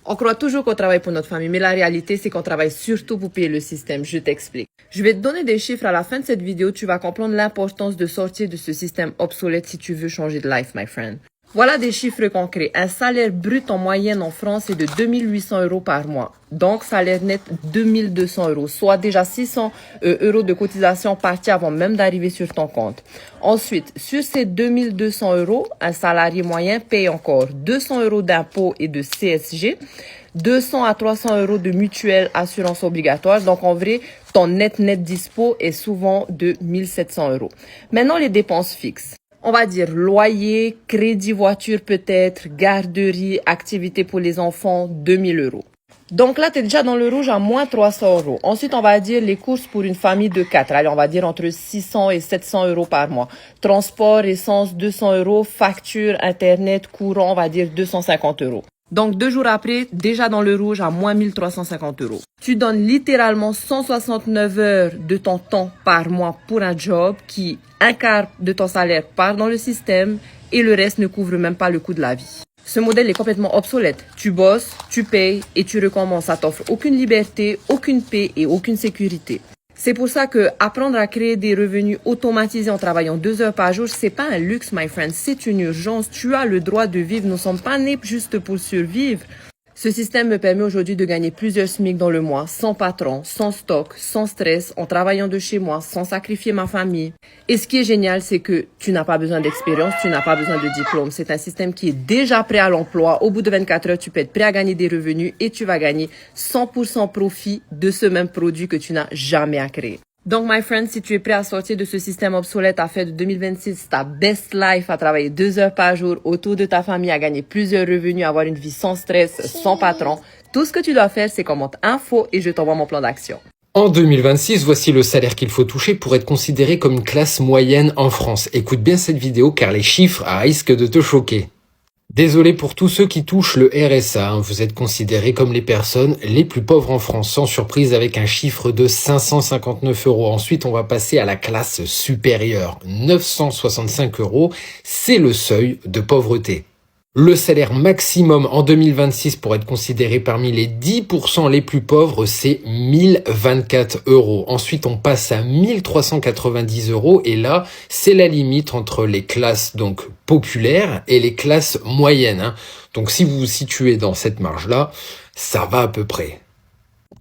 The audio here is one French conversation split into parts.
On croit toujours qu'on travaille pour notre famille, mais la réalité, c'est qu'on travaille surtout pour payer le système. Je t'explique. Je vais te donner des chiffres à la fin de cette vidéo. Tu vas comprendre l'importance de sortir de ce système obsolète si tu veux changer de life, my friend. Voilà des chiffres concrets. Un salaire brut en moyenne en France est de 2800 € par mois. Donc, salaire net 2200 €, soit déjà 600 € de cotisation partie avant même d'arriver sur ton compte. Ensuite, sur ces 2200 €, un salarié moyen paye encore 200 € d'impôts et de CSG, 200 à 300 € de mutuelle assurance obligatoire. Donc, en vrai, ton net dispo est souvent de 1700 €. Maintenant, les dépenses fixes. On va dire loyer, crédit voiture peut-être, garderie, activité pour les enfants, 2000 €. Donc là, tu es déjà dans le rouge à moins 300 €. Ensuite, on va dire les courses pour une famille de 4. Allez, on va dire entre 600 et 700 € par mois. Transport, essence, 200 €. Facture, internet, courant, on va dire 250 €. Donc, 2 jours après, déjà dans le rouge à moins 1350 €. Tu donnes littéralement 169 heures de ton temps par mois pour un job qui, un quart de ton salaire part dans le système et le reste ne couvre même pas le coût de la vie. Ce modèle est complètement obsolète. Tu bosses, tu payes et tu recommences. Ça t'offre aucune liberté, aucune paix et aucune sécurité. C'est pour ça que apprendre à créer des revenus automatisés en travaillant 2 heures par jour, c'est pas un luxe, my friend. C'est une urgence. Tu as le droit de vivre. Nous ne sommes pas nés juste pour survivre. Ce système me permet aujourd'hui de gagner plusieurs SMIC dans le mois, sans patron, sans stock, sans stress, en travaillant de chez moi, sans sacrifier ma famille. Et ce qui est génial, c'est que tu n'as pas besoin d'expérience, tu n'as pas besoin de diplôme. C'est un système qui est déjà prêt à l'emploi. Au bout de 24 heures, tu peux être prêt à gagner des revenus et tu vas gagner 100% profit de ce même produit que tu n'as jamais à créer. Donc, my friend, si tu es prêt à sortir de ce système obsolète, à faire de 2026 ta best life, à travailler 2 heures par jour autour de ta famille, à gagner plusieurs revenus, à avoir une vie sans stress, sans patron, tout ce que tu dois faire, c'est commente info et je t'envoie mon plan d'action. En 2026, voici le salaire qu'il faut toucher pour être considéré comme une classe moyenne en France. Écoute bien cette vidéo car les chiffres risquent de te choquer. Désolé pour tous ceux qui touchent le RSA, vous êtes considérés comme les personnes les plus pauvres en France, sans surprise avec un chiffre de 559 €. Ensuite, on va passer à la classe supérieure, 965 €, c'est le seuil de pauvreté. Le salaire maximum en 2026 pour être considéré parmi les 10% les plus pauvres, c'est 1024 €. Ensuite, on passe à 1390 € et là, c'est la limite entre les classes donc populaires et les classes moyennes. Donc, si vous vous situez dans cette marge-là, ça va à peu près.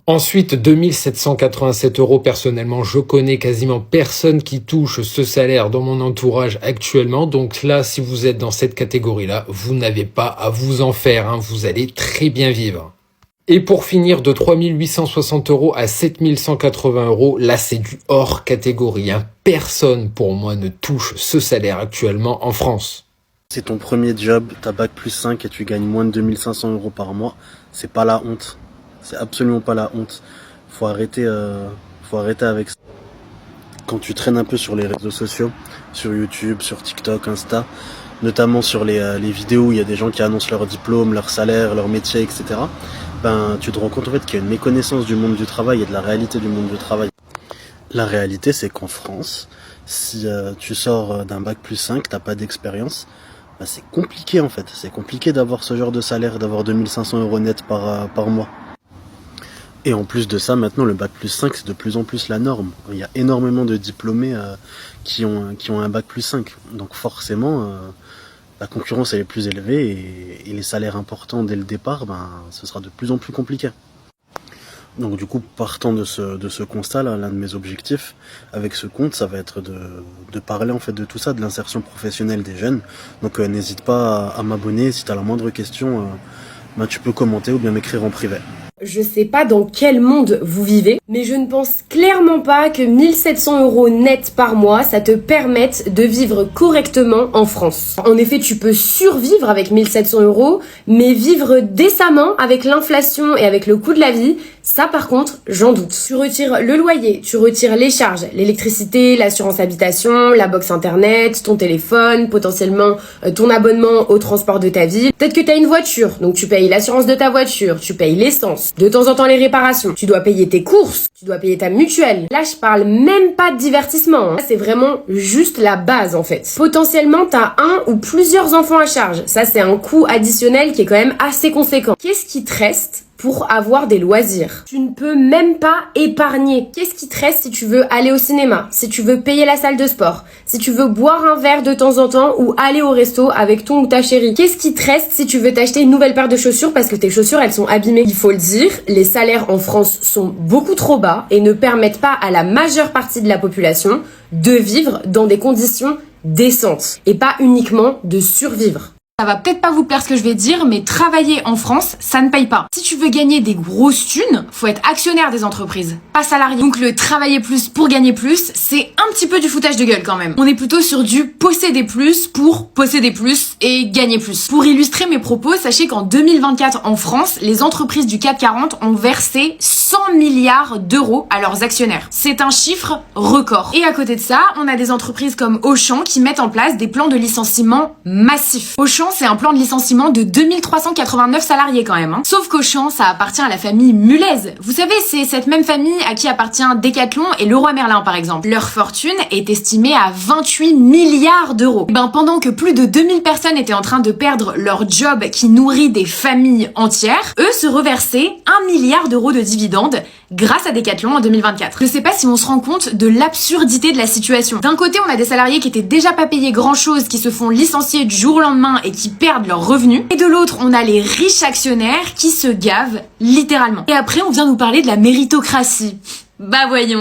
Ensuite, 2787 €. Personnellement, je connais quasiment personne qui touche ce salaire dans mon entourage actuellement. Donc là, si vous êtes dans cette catégorie-là, vous n'avez pas à vous en faire. Vous allez très bien vivre. Et pour finir, de 3860 € à 7180 €, là, c'est du hors catégorie. Personne, pour moi, ne touche ce salaire actuellement en France. C'est ton premier job, t'as bac plus 5 et tu gagnes moins de 2500 € par mois. C'est pas la honte. C'est absolument pas la honte. Faut arrêter avec ça. Quand tu traînes un peu sur les réseaux sociaux, sur YouTube, sur TikTok, Insta, notamment sur les vidéos où il y a des gens qui annoncent leur diplôme, leur salaire, leur métier, etc. Tu te rends compte en fait qu'il y a une méconnaissance du monde du travail et de la réalité du monde du travail. La réalité, c'est qu'en France, si tu sors d'un bac plus 5, t'as pas d'expérience, c'est compliqué en fait. C'est compliqué d'avoir ce genre de salaire, d'avoir 2500 € net par mois. Et en plus de ça, maintenant, le bac plus 5, c'est de plus en plus la norme. Il y a énormément de diplômés qui ont un bac plus 5. Donc forcément, la concurrence elle est plus élevée et les salaires importants dès le départ, ce sera de plus en plus compliqué. Donc du coup, partant de ce constat-là, l'un de mes objectifs avec ce compte, ça va être de parler en fait de tout ça, de l'insertion professionnelle des jeunes. Donc n'hésite pas à m'abonner. Si tu as la moindre question, tu peux commenter ou bien m'écrire en privé. Je sais pas dans quel monde vous vivez, mais je ne pense clairement pas que 1700 € net par mois, ça te permette de vivre correctement en France. En effet, tu peux survivre avec 1700 €, mais vivre décemment avec l'inflation et avec le coût de la vie, Ça par contre, j'en doute. Tu retires le loyer, tu retires les charges, l'électricité, l'assurance habitation, la box internet, ton téléphone, potentiellement ton abonnement au transport de ta ville. Peut-être que t'as une voiture, donc tu payes l'assurance de ta voiture, tu payes l'essence, de temps en temps les réparations, tu dois payer tes courses, tu dois payer ta mutuelle. Là, je parle même pas de divertissement, hein. C'est vraiment juste la base en fait. Potentiellement, t'as un ou plusieurs enfants à charge. Ça, c'est un coût additionnel qui est quand même assez conséquent. Qu'est-ce qui te reste pour avoir des loisirs? Tu ne peux même pas épargner. Qu'est-ce qui te reste si tu veux aller au cinéma, si tu veux payer la salle de sport, si tu veux boire un verre de temps en temps ou aller au resto avec ton ou ta chérie? Qu'est-ce qui te reste si tu veux t'acheter une nouvelle paire de chaussures parce que tes chaussures elles sont abîmées? Il faut le dire, les salaires en France sont beaucoup trop bas et ne permettent pas à la majeure partie de la population de vivre dans des conditions décentes et pas uniquement de survivre. Ça va peut-être pas vous plaire ce que je vais dire, mais travailler en France, ça ne paye pas. Si tu veux gagner des grosses thunes, faut être actionnaire des entreprises, pas salarié. Donc le travailler plus pour gagner plus, c'est un petit peu du foutage de gueule quand même. On est plutôt sur du posséder plus pour posséder plus et gagner plus. Pour illustrer mes propos, sachez qu'en 2024 en France, les entreprises du CAC 40 ont versé 100 milliards d'euros à leurs actionnaires. C'est un chiffre record. Et à côté de ça, on a des entreprises comme Auchan qui mettent en place des plans de licenciement massifs. Auchan, c'est un plan de licenciement de 2389 salariés quand même. Sauf qu'Auchan, ça appartient à la famille Mulaise. Vous savez, c'est cette même famille à qui appartient Decathlon et Leroy Merlin par exemple. Leur fortune est estimée à 28 milliards d'euros. Pendant que plus de 2000 personnes étaient en train de perdre leur job qui nourrit des familles entières, eux se reversaient 1 milliard d'euros de dividendes grâce à Decathlon en 2024. Je sais pas si on se rend compte de l'absurdité de la situation. D'un côté, on a des salariés qui étaient déjà pas payés grand chose, qui se font licencier du jour au lendemain et qui perdent leurs revenus. Et de l'autre, on a les riches actionnaires qui se gavent littéralement. Et après, on vient nous parler de la méritocratie. Bah voyons.